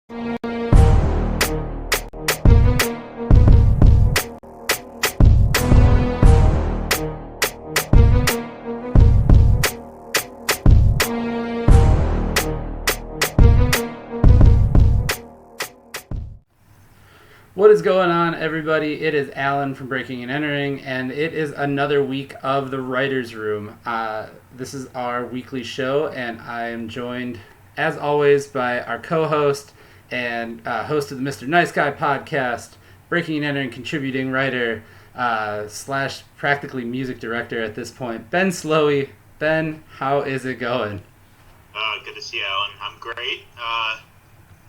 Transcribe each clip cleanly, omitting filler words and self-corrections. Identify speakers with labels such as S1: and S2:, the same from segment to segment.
S1: What is going on, everybody? It is Alan from Breaking and Entering, and it is another week of the Writer's Room. This is our weekly show, and I am joined, as always, by our co-host and host of the Mr. Nice Guy podcast, Breaking and Entering contributing writer slash practically music director at this point, Ben Slowey. Ben, how is it going?
S2: Good to see you, Alan. I'm great.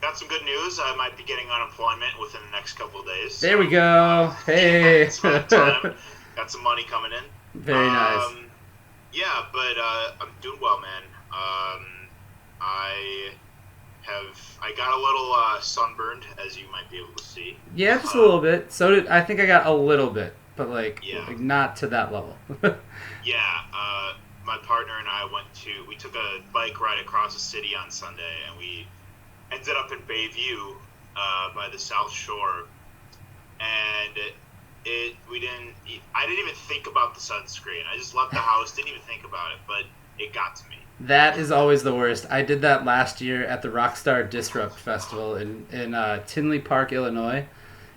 S2: Got some good news. I might be getting unemployment within the next couple of days.
S1: There we go. Hey.
S2: It's about time. Got some money coming in.
S1: Very nice.
S2: Yeah, but I'm doing well, man. I got a little sunburned, as you might be able to see.
S1: Yeah, just a little bit. I think I got a little bit, but like not to that level.
S2: Yeah. My partner and I we took a bike ride across the city on Sunday, and we ended up in Bayview by the South Shore, and I didn't even think about the sunscreen. I just left the house, didn't even think about it, but it got to me.
S1: That is always the worst. I did that last year at the Rockstar Disrupt Festival in Tinley Park, Illinois,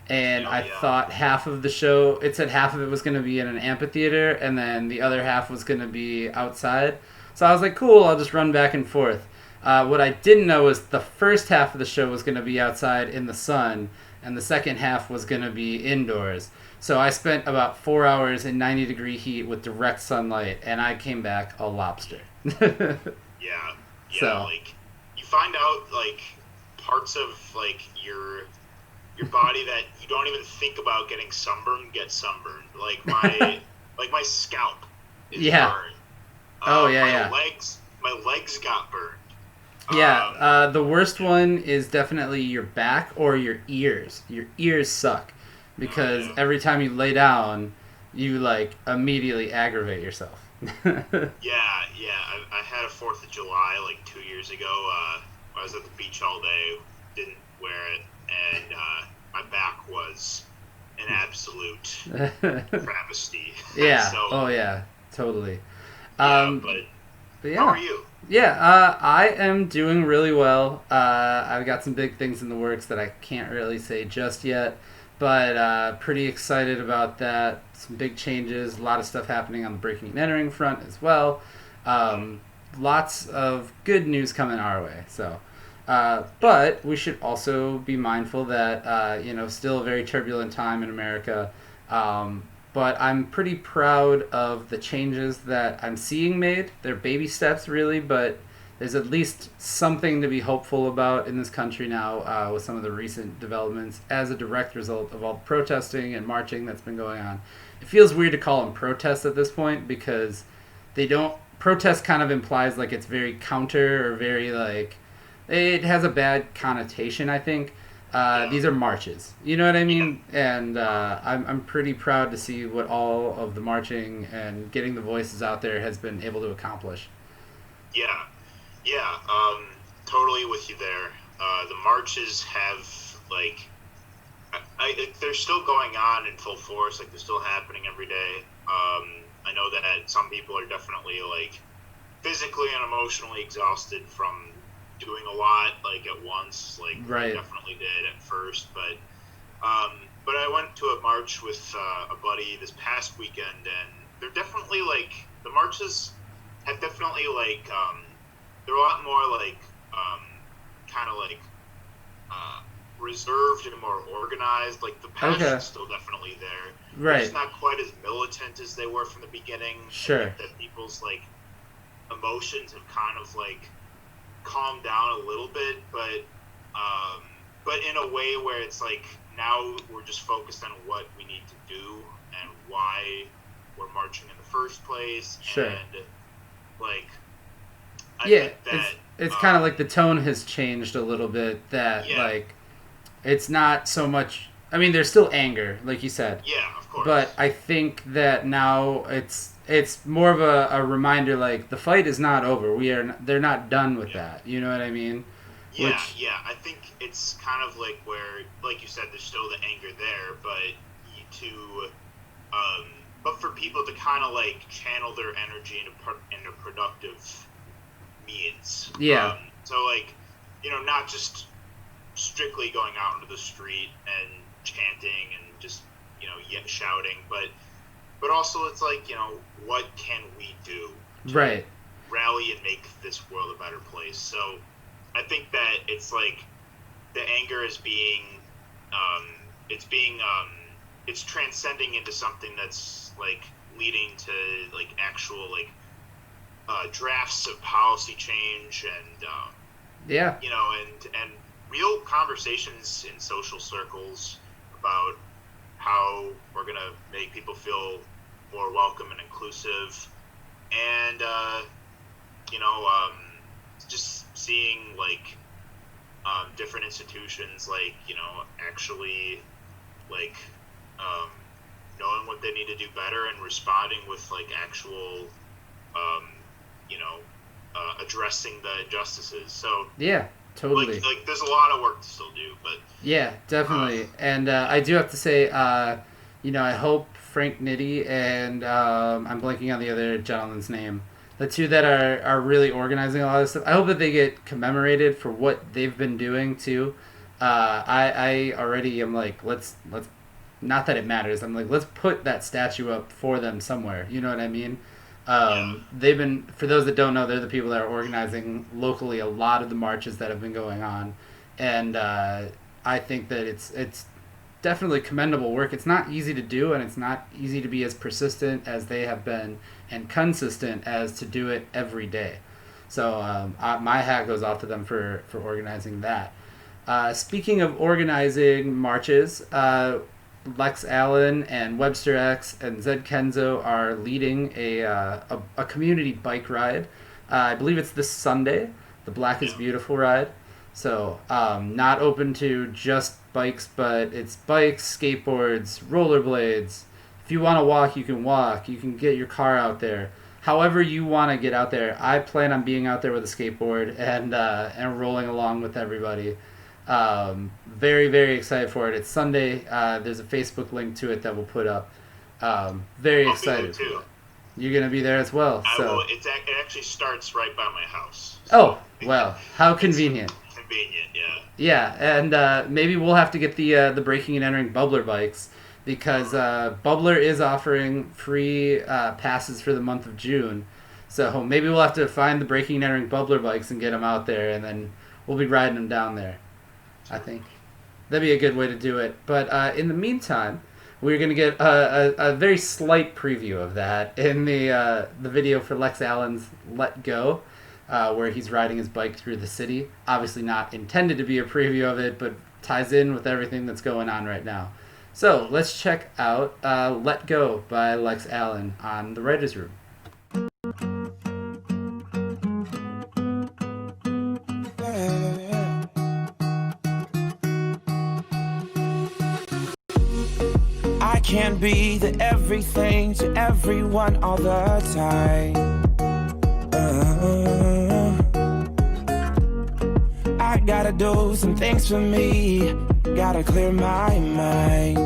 S1: and I thought half of the show, it said half of it was going to be in an amphitheater, and then the other half was going to be outside. So I was like, cool, I'll just run back and forth. What I didn't know was the first half of the show was going to be outside in the sun, and the second half was going to be indoors. So I spent about 4 hours in 90-degree heat with direct sunlight, and I came back a lobster.
S2: Yeah. So, like, you find out, like, parts of, like, your body that you don't even think about getting sunburned get sunburned. Like, my scalp is burned. My legs got burned.
S1: Yeah, the worst one is definitely your back or your ears. Your ears suck because every time you lay down, you like immediately aggravate yourself.
S2: I had a 4th of July like 2 years ago. I was at the beach all day, didn't wear it, and my back was an absolute travesty.
S1: Yeah.
S2: So,
S1: totally.
S2: But how are you?
S1: Yeah, I am doing really well. I've got some big things in the works that I can't really say just yet, but pretty excited about that. Some big changes, a lot of stuff happening on the Breaking and Entering front as well. Lots of good news coming our way. So, but we should also be mindful that still a very turbulent time in America. But I'm pretty proud of the changes that I'm seeing made. They're baby steps, really, but there's at least something to be hopeful about in this country now with some of the recent developments as a direct result of all the protesting and marching that's been going on. It feels weird to call them protests at this point because protest kind of implies like it's very counter or very like, it has a bad connotation, I think. These are marches, you know what I mean? Yeah. And I'm pretty proud to see what all of the marching and getting the voices out there has been able to accomplish.
S2: Totally with you there. The marches have, like, they're still going on in full force, like they're still happening every day. I know that some people are definitely, like, physically and emotionally exhausted from doing a lot like at once, like I definitely did at first, but I went to a march with a buddy this past weekend, and they're definitely like the marches have definitely like they're a lot more like kind of like reserved and more organized. Like the passion's still definitely there.
S1: Right.
S2: It's not quite as militant as they were from the beginning.
S1: Sure.
S2: That people's like emotions have kind of like calmed down a little bit, but in a way where it's like now we're just focused on what we need to do and why we're marching in the first place.
S1: Sure.
S2: And like
S1: it's kind of like the tone has changed a little bit, that like it's not so much, I mean there's still anger like you said,
S2: of course,
S1: but I think that now it's more of a reminder, like the fight is not over. They're not done with that. You know what I mean?
S2: Yeah,
S1: which
S2: yeah. I think it's kind of like where, like you said, there's still the anger there, but to, um, but for people to kind of like channel their energy into productive means.
S1: yeah,
S2: So like, not just strictly going out into the street and chanting and just shouting, but also it's like what can we do to
S1: right,
S2: rally and make this world a better place. So I think that it's like the anger is being it's being it's transcending into something that's like leading to like actual like drafts of policy change and
S1: yeah,
S2: and real conversations in social circles about how we're gonna make people feel more welcome and inclusive, and just seeing like different institutions like actually like knowing what they need to do better and responding with like actual um, you know addressing the injustices. So
S1: yeah, totally.
S2: like there's a lot of work to still do, but
S1: Yeah, definitely. And I do have to say, I hope Frank Nitti and I'm blanking on the other gentleman's name, the two that are really organizing a lot of stuff. I hope that they get commemorated for what they've been doing too. I already am like, let's not that it matters. I'm like, let's put that statue up for them somewhere. You know what I mean?
S2: yeah.
S1: They've been, for those that don't know, they're the people that are organizing locally a lot of the marches that have been going on, and I think that it's definitely commendable work. It's not easy to do, and it's not easy to be as persistent as they have been and consistent as to do it every day. So my hat goes off to them for organizing that. Speaking of organizing marches, Lex Allen and Webster X and Zed Kenzo are leading a community bike ride. I believe it's this Sunday, the Black is Beautiful ride. So not open to just bikes, but it's bikes, skateboards, rollerblades. If you want to walk, you can walk. You can get your car out there. However you want to get out there. I plan on being out there with a skateboard and rolling along with everybody. Very, very excited for it. It's Sunday. There's a Facebook link to it that we'll put up. Very excited.
S2: Too.
S1: You're going to be there as well.
S2: I
S1: So.
S2: will. It actually starts right by my house.
S1: So well, how convenient.
S2: Convenient, yeah.
S1: Yeah, and maybe we'll have to get the breaking and entering bubbler bikes because Bubbler is offering free passes for the month of June. So maybe we'll have to find the breaking and entering bubbler bikes and get them out there, and then we'll be riding them down there. I think that'd be a good way to do it. But in the meantime, we're going to get a very slight preview of that in the video for Lex Allen's Let Go, where he's riding his bike through the city. Obviously not intended to be a preview of it, but ties in with everything that's going on right now. So let's check out Let Go by Lex Allen on the Writers' Room.
S3: I can't be the everything to everyone all the time. I gotta do some things for me. Gotta clear my mind.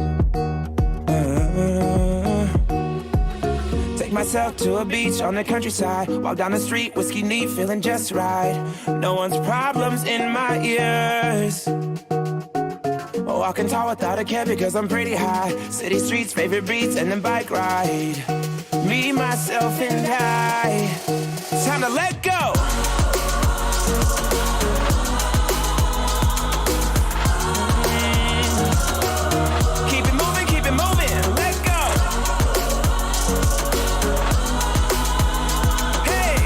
S3: Take myself to a beach on the countryside. Walk down the street, whiskey neat, feeling just right. No one's problems in my ears. Walking tall without a care because I'm pretty high. City streets, favorite beats, and then bike ride. Me, myself, and I. Time to let go. Keep it moving, let go. Hey.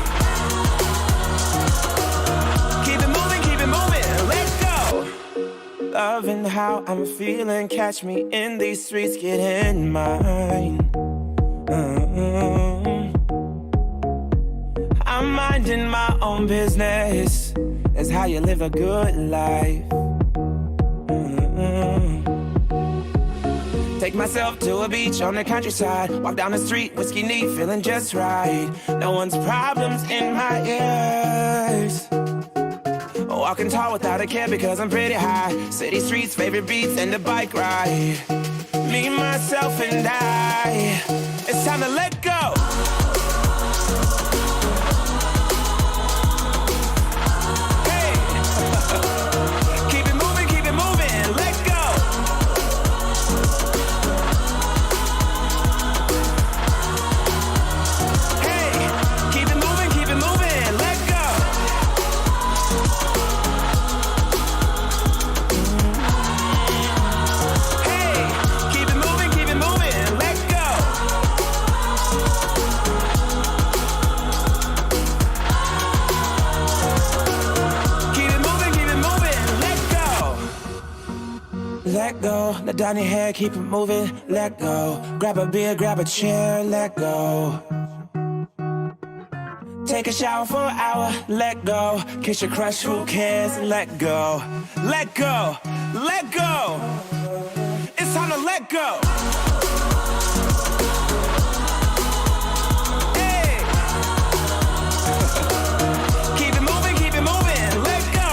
S3: Keep it moving, let go. Loving how I'm feeling, catch me in these streets, get in mine. I'm minding my own business, that's how you live a good life. Take myself to a beach on the countryside. Walk down the street, whiskey neat, feeling just right. No one's problems in my ears. Walking tall without a care because I'm pretty high. City streets, favorite beats, and the bike ride. Me, myself, and I. It's time to let go. Hey. Keep it moving, let go. Hey. Keep it moving, let go. Hey. Keep it moving, let go. Keep it moving, let go. Let go, let down your hair, keep it moving, let go. Grab a beer, grab a chair, let go. Take a shower for an hour, let go. Kiss your crush, who cares, let go. Let go, let go. It's time to let go. Hey. Keep it moving, let go.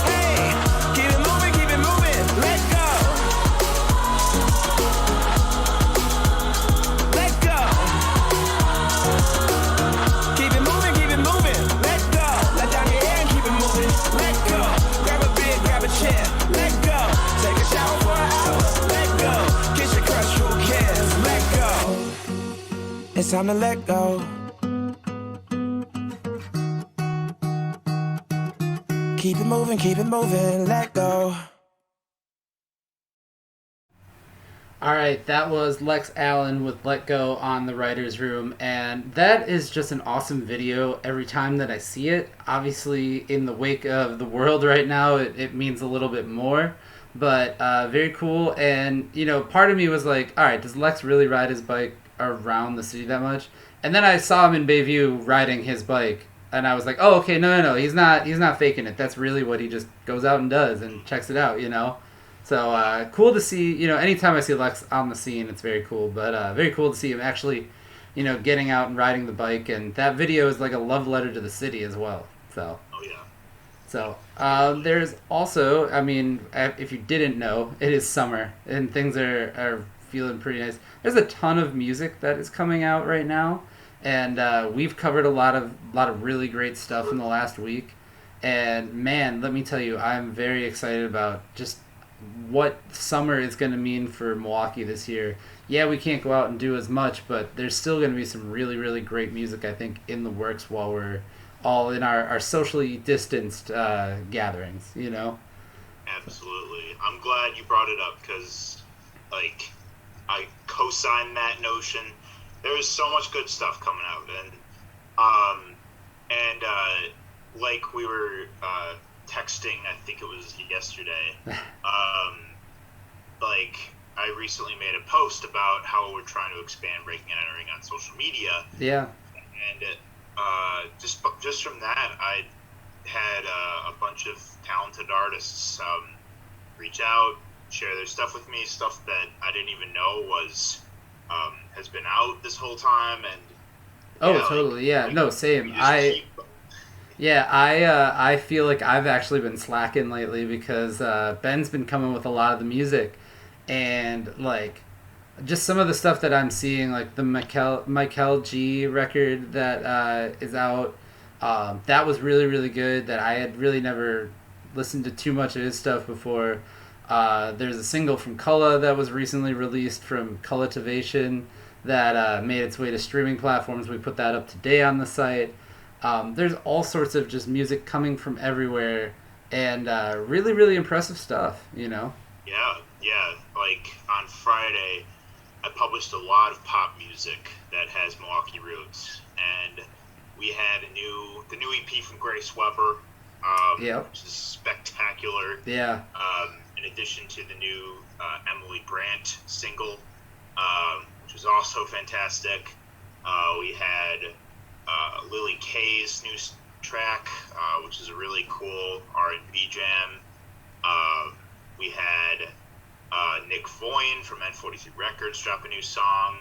S3: Hey, keep it moving, let go. Let go. Keep it moving, let go. Let down your hair and keep it moving, let go. Grab a beer, grab a chair, let go. Take a shower for an hour, let go. Kiss your crush, who cares, let go. It's time to let go. Keep it moving, let go.
S1: All right, that was Lex Allen with Let Go on the Writer's Room, and that is just an awesome video every time that I see it. Obviously, in the wake of the world right now, it means a little bit more, but very cool. And, you know, part of me was like, all right, does Lex really ride his bike around the city that much? And then I saw him in Bayview riding his bike, and I was like, oh, okay, no, he's not faking it. That's really what he just goes out and does and checks it out, you know? So cool to see, you know, anytime I see Lex on the scene, it's very cool. But very cool to see him actually, you know, getting out and riding the bike. And that video is like a love letter to the city as well. So.
S2: Oh yeah.
S1: So there's also, I mean, if you didn't know, it is summer and things are feeling pretty nice. There's a ton of music that is coming out right now, and we've covered a lot of really great stuff in the last week. And man, let me tell you, I'm very excited about just what summer is going to mean for Milwaukee this year. Yeah, we can't go out and do as much, but there's still going to be some really, really great music, I think, in the works while we're all in our socially distanced gatherings, you know?
S2: Absolutely. I'm glad you brought it up because, like, I co-sign that notion. There is so much good stuff coming out, and like we were texting, I think it was yesterday, like I recently made a post about how we're trying to expand breaking and entering on social media.
S1: Yeah.
S2: And just from that, I had a bunch of talented artists reach out, share their stuff with me, stuff that I didn't even know was has been out this whole time. And
S1: totally, yeah. No, same. Yeah, I feel like I've actually been slacking lately because Ben's been coming with a lot of the music, and like just some of the stuff that I'm seeing, like the Michael G record that is out. That was really, really good. That I had really never listened to too much of his stuff before. There's a single from Cullah that was recently released from Cultivation that made its way to streaming platforms. We put that up today on the site. There's all sorts of just music coming from everywhere, and really, really impressive stuff, you know?
S2: Yeah. Like, on Friday, I published a lot of pop music that has Milwaukee roots, and we had the new EP from Grace Weber, which is spectacular.
S1: Yeah.
S2: In addition to the new Emily Brandt single, which was also fantastic. We had Lily Kay's new track, which is a really cool R&B jam. We had Nick Voyne from N43 Records drop a new song.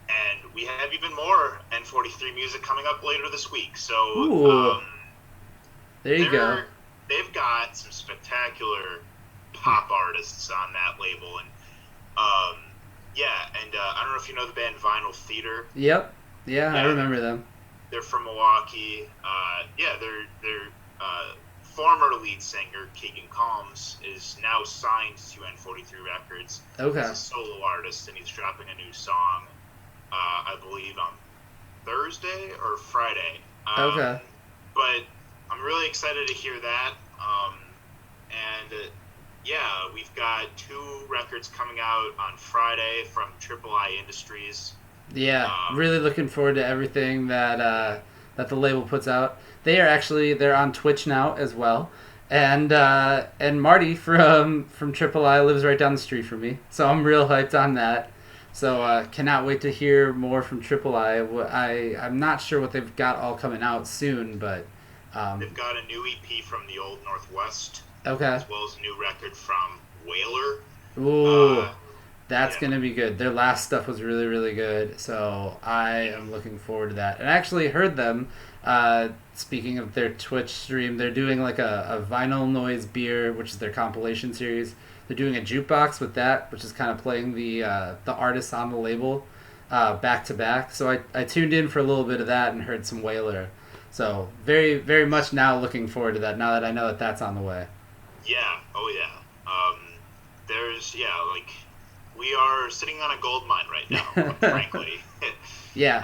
S2: And we have even more N43 music coming up later this week. So
S1: Ooh. There you go.
S2: They've got some spectacular pop artists on that label, and I don't know if you know the band Vinyl Theater.
S1: Yep. Yeah, I remember them.
S2: They're from Milwaukee. Their former lead singer Keegan Combs is now signed to N43 Records.
S1: Okay.
S2: He's a solo artist, and he's dropping a new song, I believe, on Thursday or Friday.
S1: Okay.
S2: But I'm really excited to hear that. We've got 2 records coming out on Friday from Triple I Industries.
S1: Yeah, really looking forward to everything that the label puts out. They're on Twitch now as well, and Marty from Triple I lives right down the street from me, so I'm real hyped on that. So cannot wait to hear more from Triple I. I'm not sure what they've got all coming out soon, but
S2: they've got a new EP from the Old Northwest,
S1: okay,
S2: as well as a new record from Whaler.
S1: Ooh. That's going to be good. Their last stuff was really, really good. So I am looking forward to that. And I actually heard them, speaking of their Twitch stream, they're doing like a Vinyl Noise Beer, which is their compilation series. They're doing a jukebox with that, which is kind of playing the artists on the label back to back. So I tuned in for a little bit of that and heard some Whaler. So very, very much now looking forward to that, now that I know that that's on the way.
S2: Yeah. Oh, yeah. We are sitting on a gold mine right now, frankly.
S1: Yeah.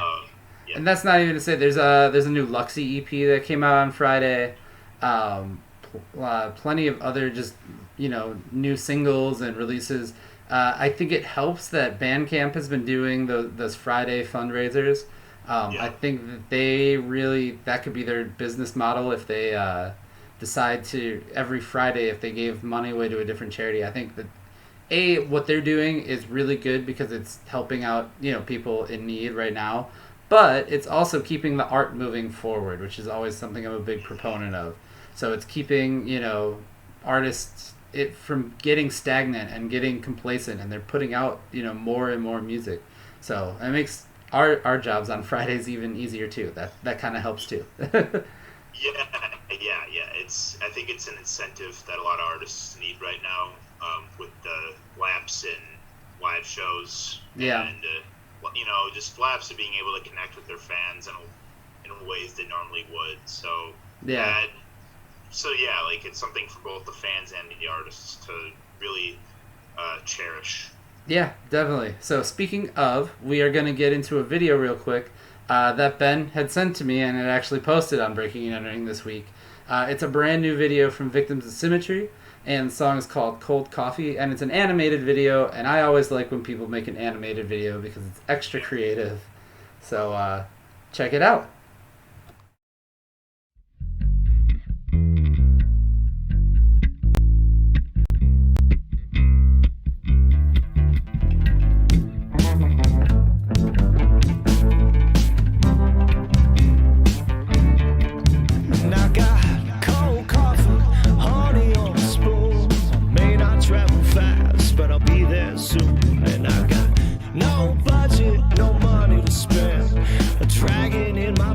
S1: And that's not even to say there's a new Luxy EP that came out on Friday. Plenty of other just, new singles and releases. I think it helps that Bandcamp has been doing those Friday fundraisers. I think that that could be their business model if they decide to, every Friday, if they gave money away to a different charity. I think that what they're doing is really good because it's helping out, people in need right now, but it's also keeping the art moving forward, which is always something I'm a big proponent of. So it's keeping, artists from getting stagnant and getting complacent, and they're putting out, more and more music. So it makes our jobs on Fridays even easier too. That kind of helps too.
S2: Yeah. I think it's an incentive that a lot of artists need right now, with the lapse in live shows.
S1: Yeah.
S2: And just lapse in being able to connect with their fans in ways they normally would. So
S1: yeah.
S2: It's something for both the fans and the artists to really cherish.
S1: Yeah, definitely. So speaking of, we are going to get into a video real quick that Ben had sent to me, and it actually posted on Breaking and Entering this week. It's a brand new video from Victims of Symmetry, and the song is called Cold Coffee, and it's an animated video, and I always like when people make an animated video because it's extra creative. So check it out.
S3: No budget, no money to spend. A dragon in my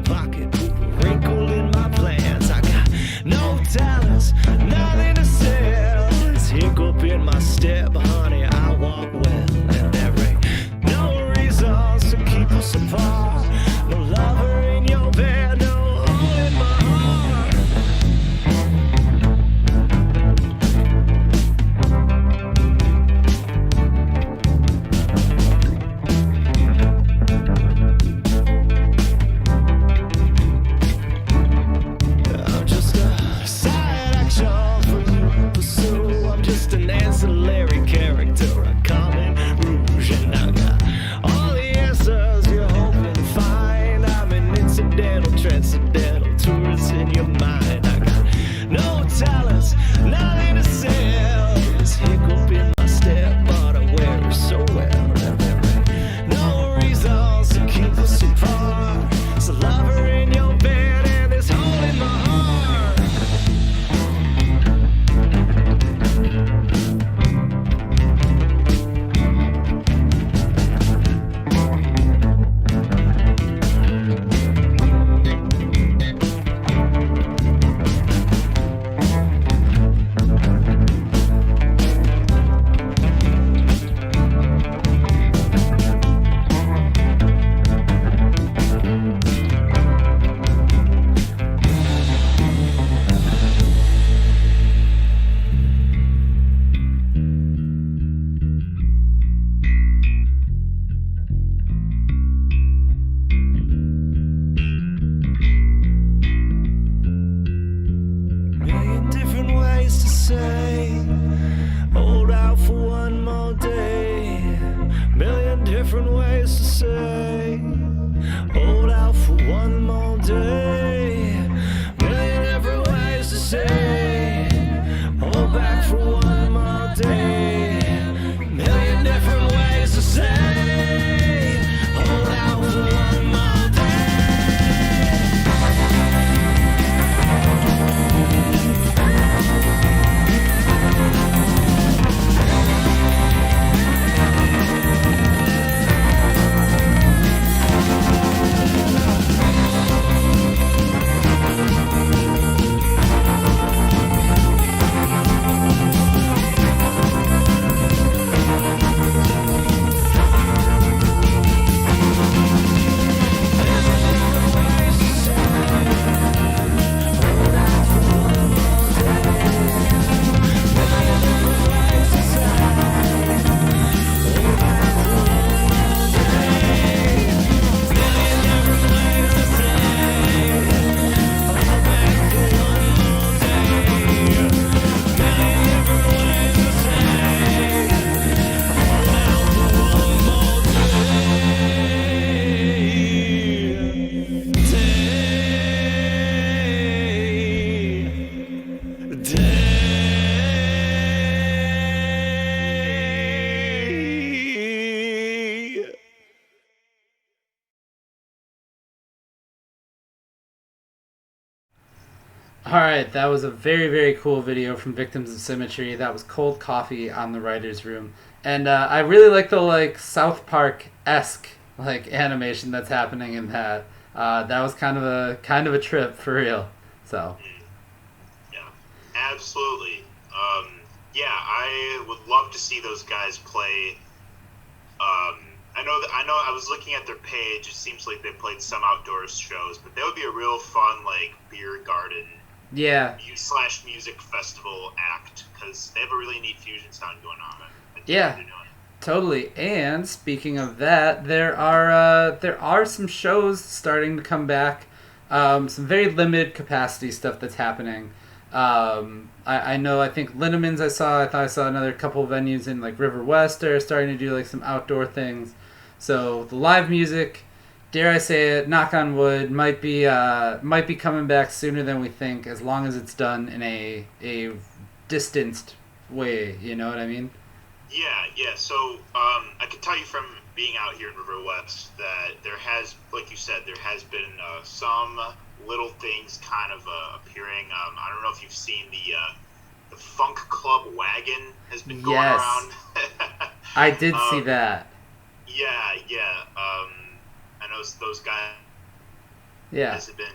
S3: for one more day. Million different ways to say, hold back for one more day. Million different ways to say, hold out for one more day.
S1: Alright, that was a very, very cool video from Victims of Symmetry. That was Cold Coffee on the Writer's Room. And I really like the South Park-esque animation that's happening in that. That was kind of a trip for real. So
S2: Yeah, absolutely. Yeah, I would love to see those guys play. I know I was looking at their page. It seems like they played some outdoors shows, but that would be a real fun beer garden / music festival act, because they have a really neat fusion sound going on.
S1: Yeah, totally. And speaking of that, there are some shows starting to come back. Some very limited capacity stuff that's happening. I know. I think Lindemans. I thought I saw another couple of venues in River West are starting to do some outdoor things. So the live music, dare I say it, knock on wood, might be coming back sooner than we think, as long as it's done in a distanced way. You know what I mean?
S2: Yeah. So I can tell you from being out here in River West that there has, like you said, there has been some little things kind of appearing. I don't know if you've seen the Funk Club wagon has been going around.
S1: I did see that.
S2: Yeah. I know those guys have been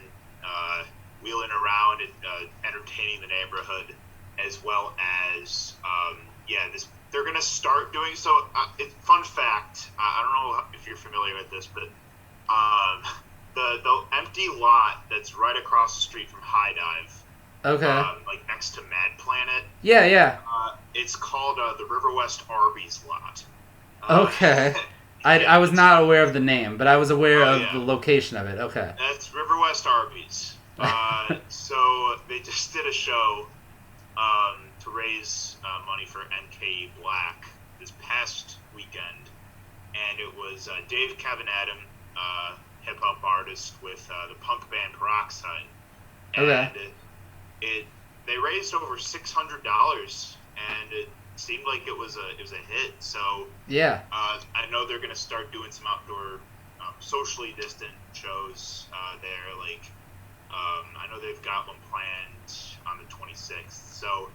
S2: wheeling around and entertaining the neighborhood, as well as they're going to start doing so. Fun fact, I don't know if you're familiar with this, but the empty lot that's right across the street from High Dive, next to Mad Planet.
S1: Yeah.
S2: It's called the River West Arby's lot.
S1: Okay. I was not aware of the name, but I was aware of the location of it. Okay.
S2: That's River West Arby's. So they just did a show to raise money for NKE Black this past weekend, and it was Dave Cavanadam, hip-hop artist with the punk band Peroxide. And they raised over $600, and it seemed like it was a hit. So I know they're gonna start doing some outdoor, socially distant shows there. I know they've got one planned on the 26th. So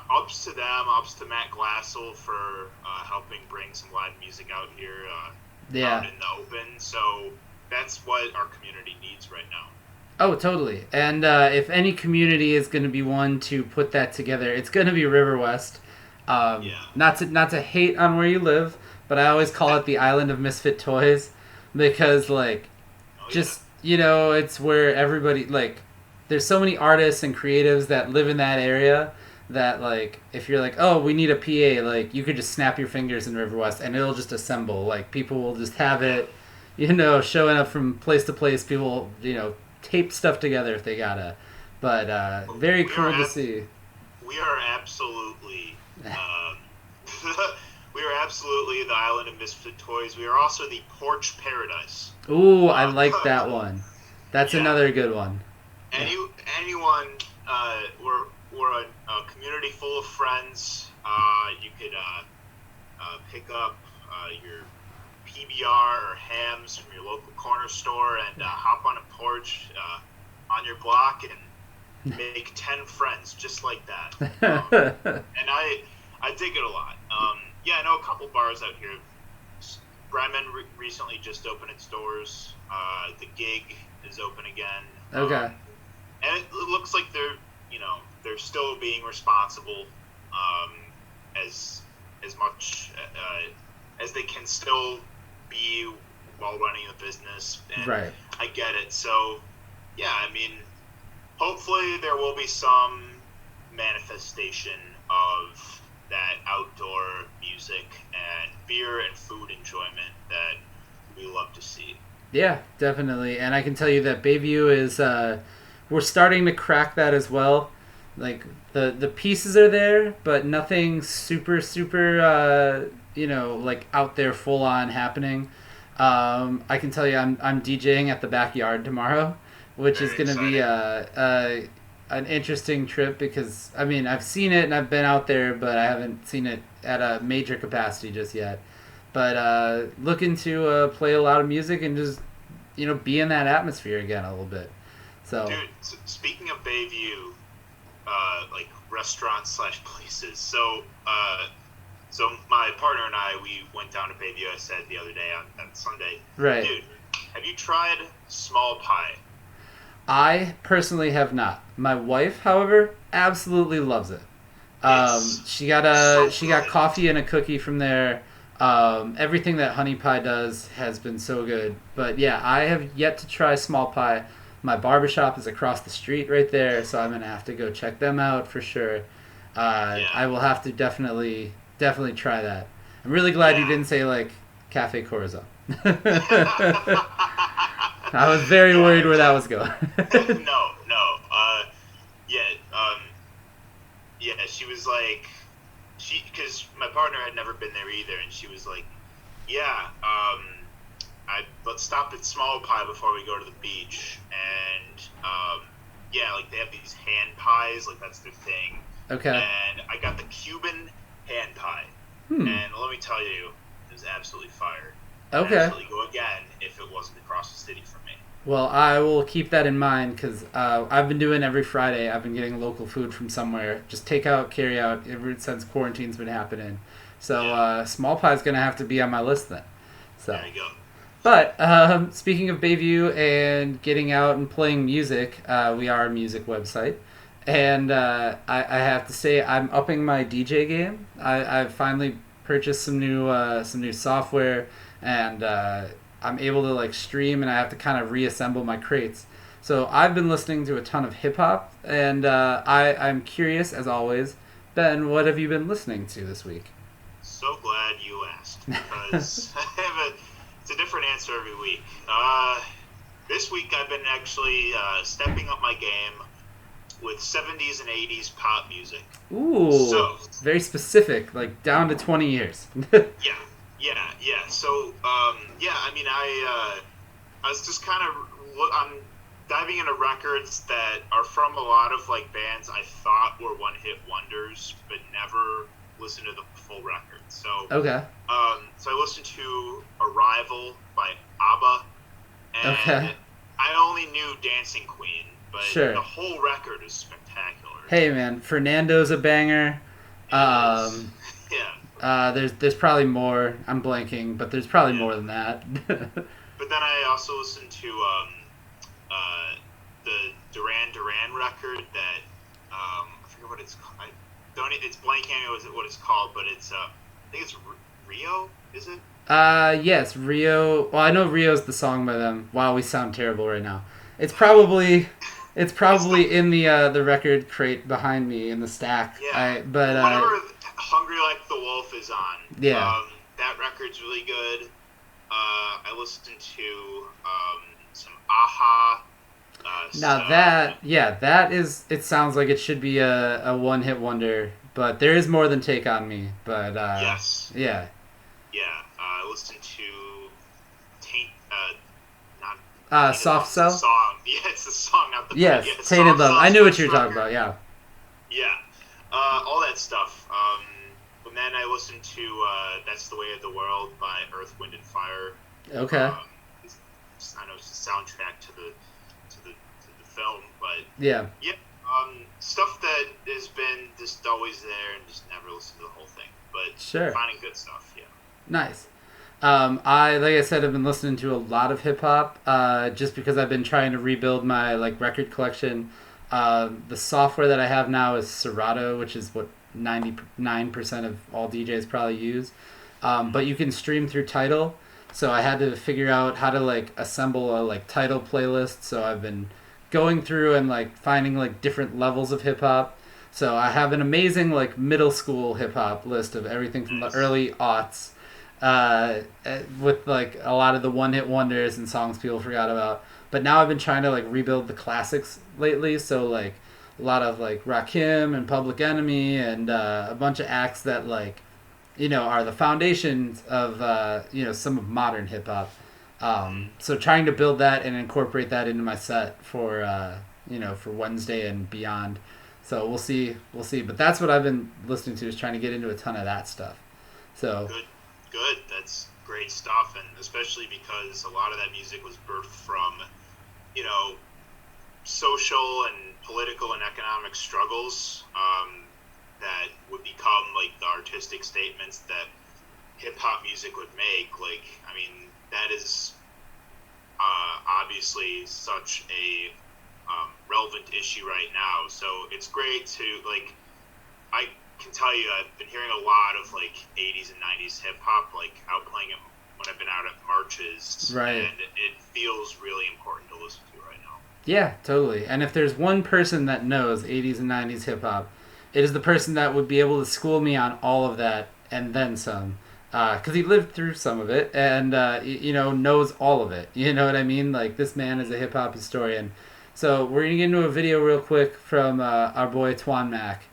S2: ups to them, ups to Matt Glassel for helping bring some live music out here out in the open. So that's what our community needs right now.
S1: Oh, totally. And if any community is going to be one to put that together, it's going to be River West. Not to hate on where you live, but I always call it the island of misfit toys, because it's where everybody, there's so many artists and creatives that live in that area that if you're oh, we need a PA, you could just snap your fingers in River West and it'll just assemble. People will just have it, showing up from place to place. People, tape stuff together if they gotta. But very cool to see.
S2: We are absolutely We are absolutely the island of misfit toys. We are also the porch paradise.
S1: Ooh, I like that one. That's
S2: Yeah.
S1: another good one.
S2: Anyone, we're a community full of friends. You could pick up your PBR or hams from your local corner store and hop on a porch on your block and make 10 friends just like that. And I dig it a lot. Yeah, I know a couple bars out here. Bremen recently just opened its doors. The Gig is open again.
S1: Okay.
S2: And it looks like they're still being responsible as much as they can still be while running a business. And
S1: Right.
S2: I get it. So, yeah, I mean, hopefully there will be some manifestation of that outdoor music and beer and food enjoyment that we love to see.
S1: Yeah, definitely. And I can tell you that Bayview is, we're starting to crack that as well. Like, the pieces are there, but nothing super, like out there full on happening. I can tell you I'm DJing at the backyard tomorrow, which is going to be an interesting trip because, I mean, I've seen it and I've been out there, but I haven't seen it at a major capacity just yet. But looking to play a lot of music and just, be in that atmosphere again a little bit. So,
S2: dude, speaking of Bayview, like restaurants / places, so my partner and I, we went down to Bayview, I said the other day on Sunday.
S1: Right.
S2: Dude, have you tried small pie?
S1: I personally have not. My wife, however, absolutely loves it. She got coffee and a cookie from there. Everything that Honey Pie does has been so good. But yeah, I have yet to try small pie. My barbershop is across the street right there, so I'm gonna have to go check them out for sure. I will have to definitely try that. I'm really glad you didn't say like Cafe Corazon. I was very worried where that was going.
S2: No. Yeah, she was like, because my partner had never been there either, and she was like, yeah, let's stop at Small Pie before we go to the beach, and yeah, like they have these hand pies, like that's their thing.
S1: Okay.
S2: And I got the Cuban hand pie, and let me tell you, it was absolutely fire.
S1: Okay.
S2: I'd absolutely go again if it wasn't across the city from me.
S1: Well, I will keep that in mind because I've been doing every Friday. I've been getting local food from somewhere, just take out, carry out, ever since quarantine's been happening. So Small Pie is gonna have to be on my list then. So.
S2: There you go.
S1: But speaking of Bayview and getting out and playing music, we are a music website, and I have to say I'm upping my DJ game. I've finally purchased some new software, and I'm able to like stream, and I have to kind of reassemble my crates. So I've been listening to a ton of hip hop, and I'm curious as always, Ben, what have you been listening to this week?
S2: So glad you asked, because it's a different answer every week. This week I've been actually stepping up my game with 70s and 80s pop music.
S1: Ooh, so, very specific, like down to 20 years.
S2: Yeah. So, I mean, I was just kind of, I'm diving into records that are from a lot of like bands I thought were one-hit wonders, but never listened to the full record. So,
S1: okay.
S2: So I listened to Arrival by ABBA, and
S1: okay.
S2: I only knew Dancing Queen, but
S1: sure.
S2: The whole record is spectacular.
S1: Hey man, Fernando's a banger. There's probably more. I'm blanking, but there's probably more than that.
S2: But then I also listened to the Duran Duran record that I forget what it's called. It's blanking on what it's called, but it's I think it's Rio. Is it?
S1: Yes, Rio. Well, I know Rio's the song by them. Wow, we sound terrible right now. It's probably in the record crate behind me in the stack.
S2: Yeah. Whatever Hungry Like the Wolf is on.
S1: Yeah.
S2: That record's really good. I listened to some Aha.
S1: Now that is, it sounds like it should be a one-hit wonder but there is more than Take On Me. But
S2: yes.
S1: Yeah.
S2: Yeah. I listened to not
S1: Soft Cell?
S2: It's the song. Yeah, it's the song, not the
S1: Yes,
S2: yeah,
S1: Tainted Love. I knew what you were talking
S2: Stronger.
S1: about, yeah.
S2: Yeah. All that stuff. And then I listened to That's the Way of the World by Earth, Wind and Fire.
S1: Okay.
S2: I know it's the soundtrack to the film, but
S1: Yeah.
S2: Stuff that has been just always there and just never listened to the whole thing. But
S1: Sure.
S2: finding good stuff, yeah.
S1: Nice. Like I said, I've been listening to a lot of hip hop, just because I've been trying to rebuild my record collection. The software that I have now is Serato, which is what 99% of all DJs probably use. But you can stream through Tidal, so I had to figure out how to assemble a Tidal playlist. So I've been going through and finding different levels of hip hop. So I have an amazing middle school hip hop list of everything from the early aughts. With a lot of the one-hit wonders and songs people forgot about. But now I've been trying to rebuild the classics lately, so a lot of Rakim and Public Enemy and a bunch of acts that are the foundations of some of modern hip hop. So trying to build that and incorporate that into my set for for Wednesday and beyond. So we'll see. But that's what I've been listening to, is trying to get into a ton of that stuff. So
S2: Good. That's great stuff, and especially because a lot of that music was birthed from, social and political and economic struggles that would become the artistic statements that hip hop music would make. That is obviously such a relevant issue right now. So it's great to I can tell you, I've been hearing a lot of 80s and 90s hip hop out playing it when I've been out at marches,
S1: right,
S2: and it feels really important to listen to right now.
S1: Yeah, totally. And if there's one person that knows 80s and 90s hip hop, it is the person that would be able to school me on all of that and then some, because he lived through some of it and knows all of it. You know what I mean? This man is a hip hop historian. So we're gonna get into a video real quick from our boy Twan Mack.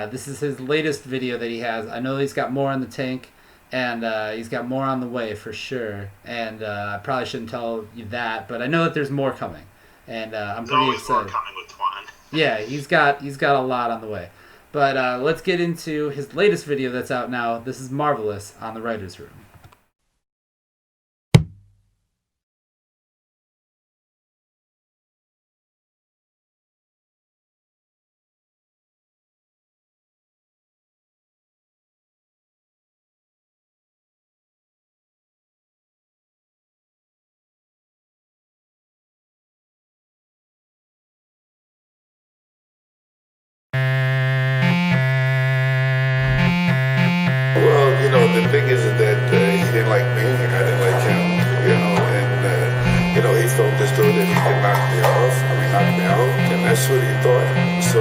S1: This is his latest video that he has. I know he's got more in the tank, and he's got more on the way for sure. And I probably shouldn't tell you that, but I know that there's more coming, and I'm pretty excited.
S2: There's always more coming with Twan.
S1: Yeah, he's got a lot on the way. But let's get into his latest video that's out now. This is Marvelous on the Writers' Room.
S4: The thing is that he didn't like me and I didn't like him, and he felt as though that he could knock me out, and that's what he thought. So,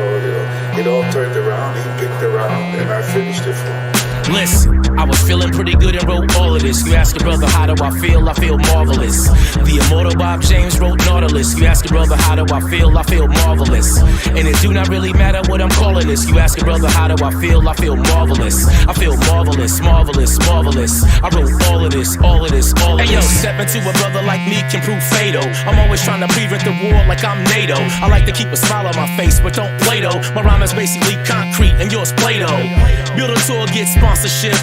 S4: it all turned around, he picked around, and I finished it for him.
S3: Listen, I was feeling pretty good and wrote all of this. You ask your brother, how do I feel marvelous. The immortal Bob James wrote Nautilus. You ask your brother, how do I feel marvelous. And it do not really matter what I'm calling this. You ask your brother, how do I feel marvelous. I feel marvelous, marvelous, marvelous. I wrote all of this. Hey yo, step into a brother like me can prove fatal. I'm always trying to prevent the war like I'm NATO. I like to keep a smile on my face, but don't play though. My rhyme is basically concrete and yours Play-Doh. Build a tour, get sponsorship,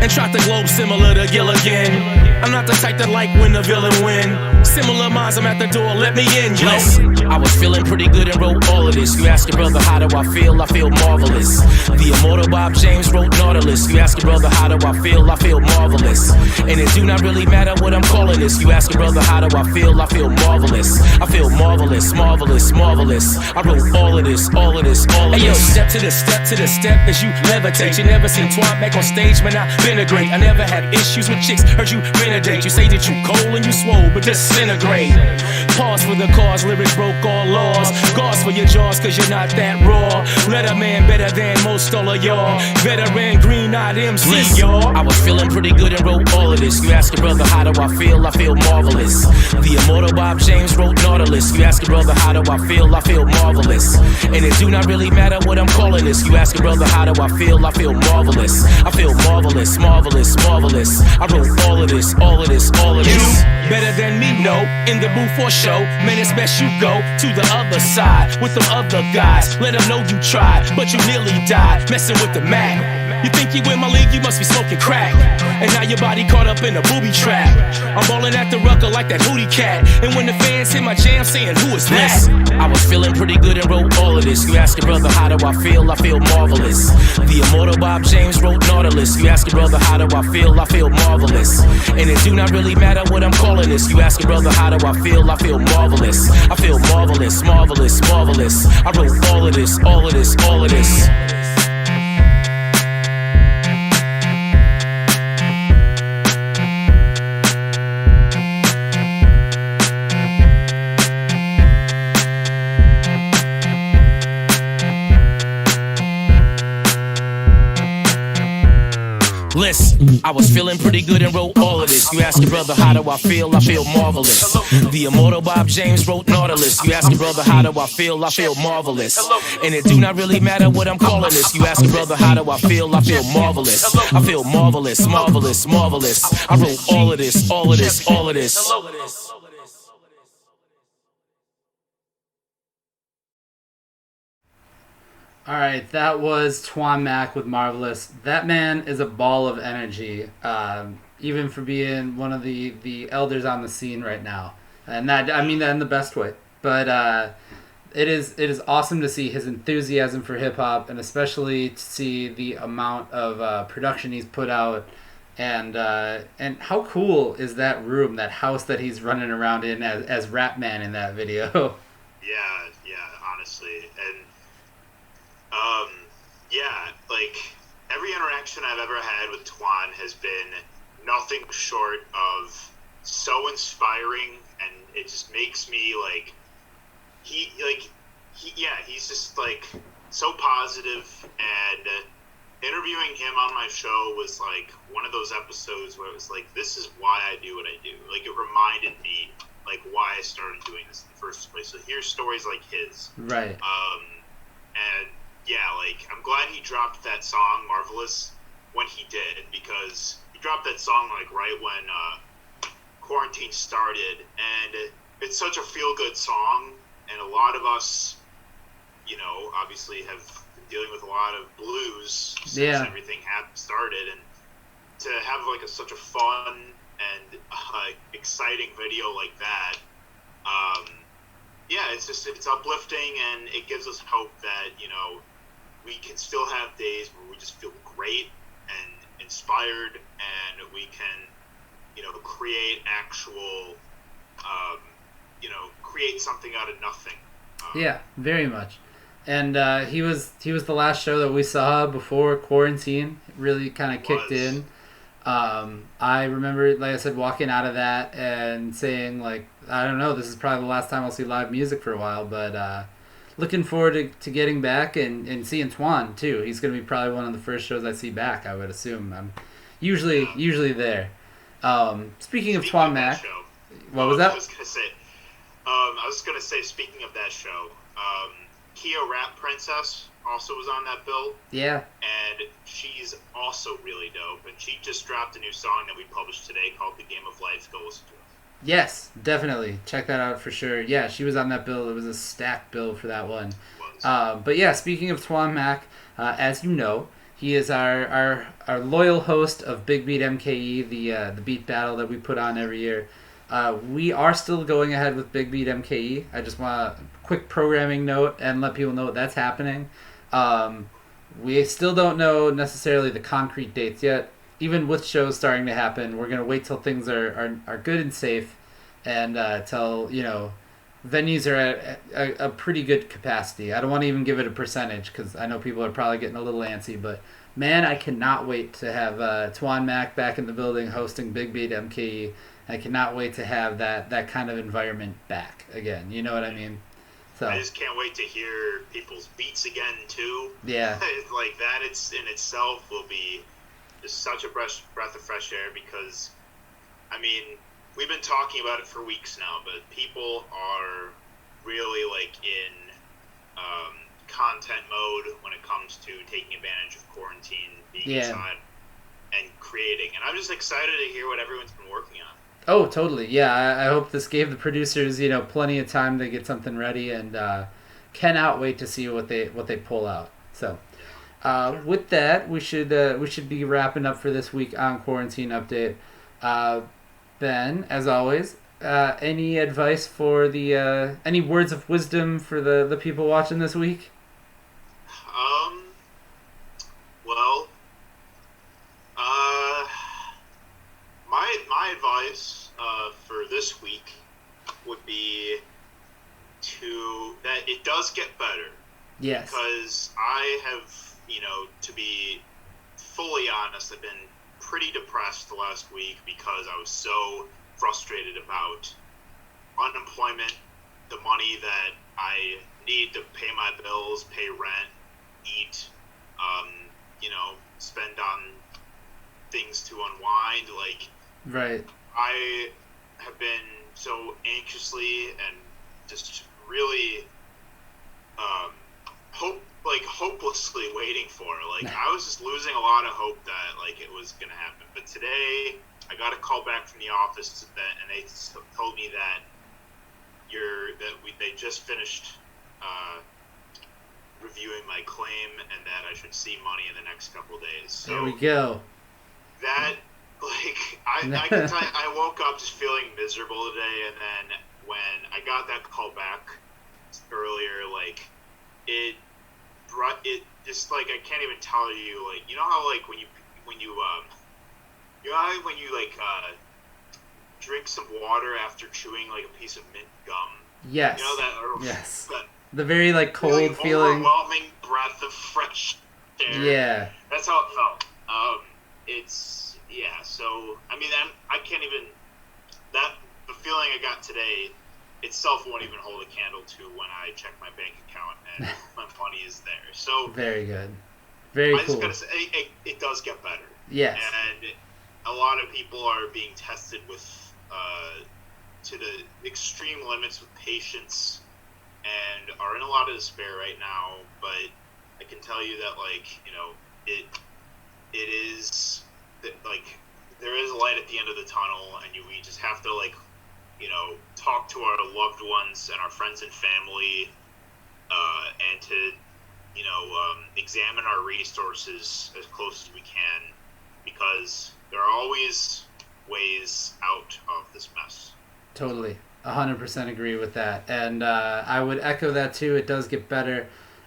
S3: and trot the globe similar to Gilligan. I'm not the type that when the villain win. Similar minds, I'm at the door, let me in, yo. Listen, I was feeling pretty good and wrote all of this. You ask your brother, how do I feel marvelous. The immortal Bob James wrote Nautilus. You ask your brother, how do I feel marvelous. And it do not really matter what I'm calling this. You ask your brother, how do I feel marvelous. I feel marvelous, marvelous, marvelous. I wrote all of this. Hey yo, step to the step as you levitate. You never seen Twan Mack on stage, man, I been great. I never had issues with chicks, heard you renegade. You say that you cold and you swole, but disintegrate. Pause for the cause, lyrics broke all laws. Gauze for your jaws, cause you're not that raw. Letterman better than most all of y'all. Veteran, green-eyed MC, y'all. I was feeling pretty good and wrote all of this. You ask your brother, how do I feel? I feel marvelous. The immortal Bob James wrote Nautilus. You ask your brother, how do I feel? I feel marvelous. And it do not really matter what I'm calling this. You ask your brother, how do I feel? I feel marvelous. I feel marvelous, marvelous, marvelous. I wrote all of this, all of this, all of this. Better than me, no. In the booth for show, man, it's best you go to the other side with them other guys. Let them know you tried, but you nearly died messing with the Mac. You think you in my league, you must be smoking crack. And now your body caught up in a booby trap. I'm ballin' at the rucker like that hootie cat. And when the fans hit my jam saying, who is that? I was feeling pretty good and wrote all of this. You ask your brother, how do I feel? I feel marvelous. The immortal Bob James wrote Nautilus. You ask your brother, how do I feel? I feel marvelous. And it do not really matter what I'm calling this. You ask your brother, how do I feel? I feel marvelous. I feel marvelous, marvelous, marvelous. I wrote all of this, all of this, all of this. Listen, I was feeling pretty good and wrote all of this. You ask your brother, how do I feel? I feel marvelous. The immortal Bob James wrote Nautilus. You ask your brother, how do I feel? I feel marvelous. And it do not really matter what I'm calling this. You ask your brother, how do I feel? I feel marvelous. I feel marvelous, marvelous, marvelous. I wrote all of this, all of this, all of this.
S1: All right, that was Twan Mack with Marvelous. That man is a ball of energy, even for being one of the elders on the scene right now. And that, I mean that in the best way. But it is awesome to see his enthusiasm for hip-hop, and especially to see the amount of production he's put out. And how cool is that room, that house that he's running around in as Rap Man in that video?
S2: Yeah, honestly. And like every interaction I've ever had with Twan has been nothing short of so inspiring, and it just makes me he's just like so positive. And interviewing him on my show was like one of those episodes where it was like, this is why I do what I do. Like, it reminded me like why I started doing this in the first place. So here's stories like his,
S1: right?
S2: And yeah, like, I'm glad he dropped that song, Marvelous, when he did, because he dropped that song, like, right when quarantine started, and it's such a feel-good song, and a lot of us, you know, obviously have been dealing with a lot of blues since everything started, and to have, like, such a fun and exciting video like that, it's uplifting, and it gives us hope that, you know, we can still have days where we just feel great and inspired, and we can, you know, create actual, create something out of nothing.
S1: Yeah, very much. And he was the last show that we saw before quarantine really kind of kicked in. I remember, like I said, walking out of that and saying, like, I don't know, this is probably the last time I'll see live music for a while, but looking forward to getting back and seeing Twan too. He's going to be probably one of the first shows I see back, I would assume. I'm usually there. Speaking of Twan Mack, what was that?
S2: I was going to say, speaking of that show, Kia Rap Princess also was on that bill. Yeah. And she's also really dope. And she just dropped a new song that we published today called The Game of Life. Go listen to it.
S1: Yes, definitely. Check that out for sure. Yeah, she was on that bill. It was a stacked bill for that one. But yeah, speaking of Twan Mack, as you know, he is our loyal host of Big Beat MKE, the beat battle that we put on every year. We are still going ahead with Big Beat MKE. I just want a quick programming note and let people know that's happening. We still don't know necessarily the concrete dates yet. Even with shows starting to happen, we're going to wait till things are good and safe, and till, you know, venues are at a pretty good capacity. I don't want to even give it a percentage because I know people are probably getting a little antsy, but man, I cannot wait to have Twan Mack back in the building hosting Big Beat MKE. I cannot wait to have that kind of environment back again. You know what I mean? So
S2: I just can't wait to hear people's beats again too.
S1: yeah,
S2: Like that, it's in itself will be just such a breath of fresh air because, I mean, we've been talking about it for weeks now, but people are really like in content mode when it comes to taking advantage of quarantine, being inside, and creating. And I'm just excited to hear what everyone's been working on.
S1: Oh, totally. Yeah, I hope this gave the producers, plenty of time to get something ready, and cannot wait to see what they pull out. So, with that, we should be wrapping up for this week on Quarantine Update. Ben, as always, any advice for any words of wisdom for the people watching this week?
S2: Well, my advice for this week would be that it does get better.
S1: Yes.
S2: Because I have, to be fully honest, I've been pretty depressed the last week because I was so frustrated about unemployment, the money that I need to pay my bills, pay rent, eat, spend on things to unwind. Like,
S1: right.
S2: I have been so anxiously and just really hopelessly waiting for. Like, I was just losing a lot of hope that like it was gonna happen. But today I got a call back from the office and they told me that they just finished reviewing my claim and that I should see money in the next couple of days. So
S1: there we go.
S2: That, like, I can tell you, I woke up just feeling miserable today, and then when I got that call back earlier, like, it just, like, I can't even tell you, like, you know how, like, when you drink some water after chewing, like, a piece of mint gum?
S1: Yes.
S2: You know that?
S1: Yes.
S2: That
S1: the very, like, cold
S2: really
S1: feeling.
S2: Overwhelming breath of fresh air.
S1: Yeah.
S2: That's how it felt. So, I mean, I can't even, the feeling I got today itself won't even hold a candle to when I check my bank account and my money is there. So,
S1: very good. Very cool.
S2: I just gotta say, it does get better.
S1: Yes.
S2: And a lot of people are being tested with, to the extreme limits with patience and are in a lot of despair right now, but I can tell you that, like, it is, like, there is a light at the end of the tunnel, and we just have to, like, talk to our loved ones and our friends and family, and to, examine our resources as close as we can, because there are always ways out of this mess.
S1: Totally. 100% agree with that. And I would echo that too. It does get better.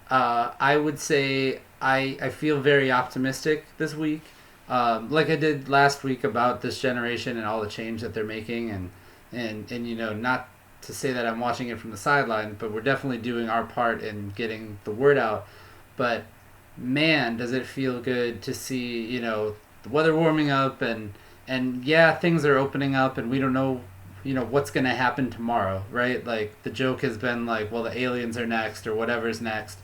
S1: I would say I feel very optimistic this week. Like I did last week about this generation and all the change that they're making, and not to say that I'm watching it from the sideline, but we're definitely doing our part in getting the word out. But man, does it feel good to see, the weather warming up and yeah, things are opening up and we don't know, what's going to happen tomorrow, right? Like the joke has been like, well, the aliens are next or whatever's next.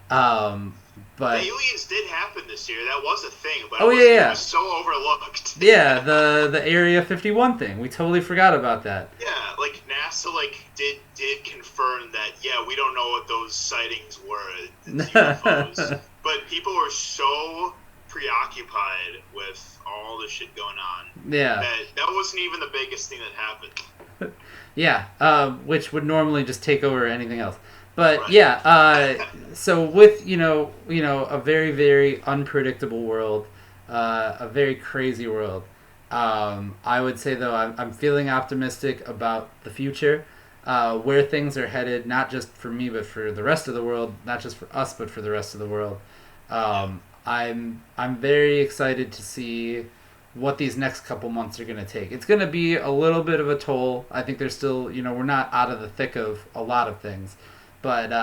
S1: But
S2: the aliens did happen this year. That was a thing, but
S1: it
S2: was so overlooked.
S1: Yeah, the Area 51 thing. We totally forgot about that.
S2: Yeah, like NASA did confirm that, yeah, we don't know what those sightings were, it's UFOs. But people were so preoccupied with all the shit going on.
S1: Yeah.
S2: That wasn't even the biggest thing that happened.
S1: Yeah, which would normally just take over anything else. But
S2: right.
S1: Yeah, so with a very, very unpredictable world, a very crazy world, I would say though I'm feeling optimistic about the future, where things are headed, not just for me but for the rest of the world, not just for us but for the rest of the world. I'm very excited to see what these next couple months are going to take. It's going to be a little bit of a toll. I think there's still, we're not out of the thick of a lot of things. But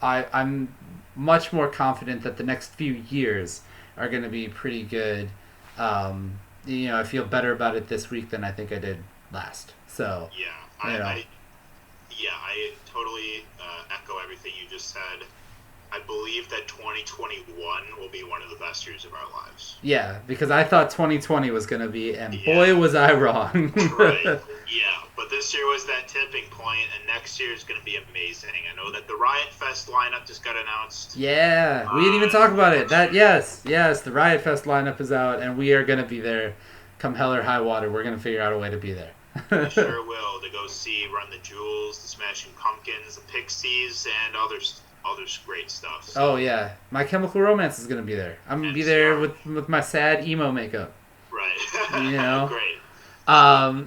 S1: I'm much more confident that the next few years are going to be pretty good. I feel better about it this week than I think I did last. So
S2: Yeah, I totally echo everything you just said. I believe that 2021 will be one of the best years of our lives.
S1: Yeah, because I thought 2020 was going to be, and boy, was I wrong.
S2: Right. Yeah, but this year was that tipping point, and next year is going to be amazing. I know that the Riot Fest lineup just got announced.
S1: Yeah, we didn't even talk about it. Yes, the Riot Fest lineup is out, and we are going to be there. Come hell or high water, we're going to figure out a way to be there.
S2: We sure will. To go see Run the Jewels, the Smashing Pumpkins, the Pixies, and other great stuff. So.
S1: Oh yeah, My Chemical Romance is gonna be there. I'm gonna be there with my sad emo makeup.
S2: Right.
S1: You know.
S2: Great.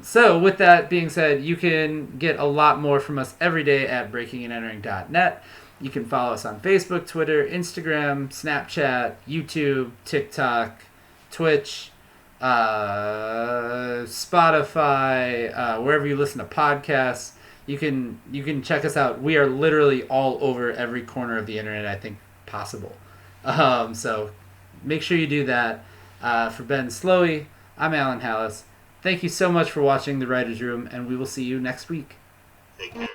S1: So with that being said, you can get a lot more from us every day at breakingandentering.net. You can follow us on Facebook, Twitter, Instagram, Snapchat, YouTube, TikTok, Twitch, Spotify, wherever you listen to podcasts. You can check us out. We are literally all over every corner of the internet, I think, possible. So make sure you do that. For Ben Slowey, I'm Alan Halas. Thank you so much for watching The Writer's Room, and we will see you next week.
S2: Take care.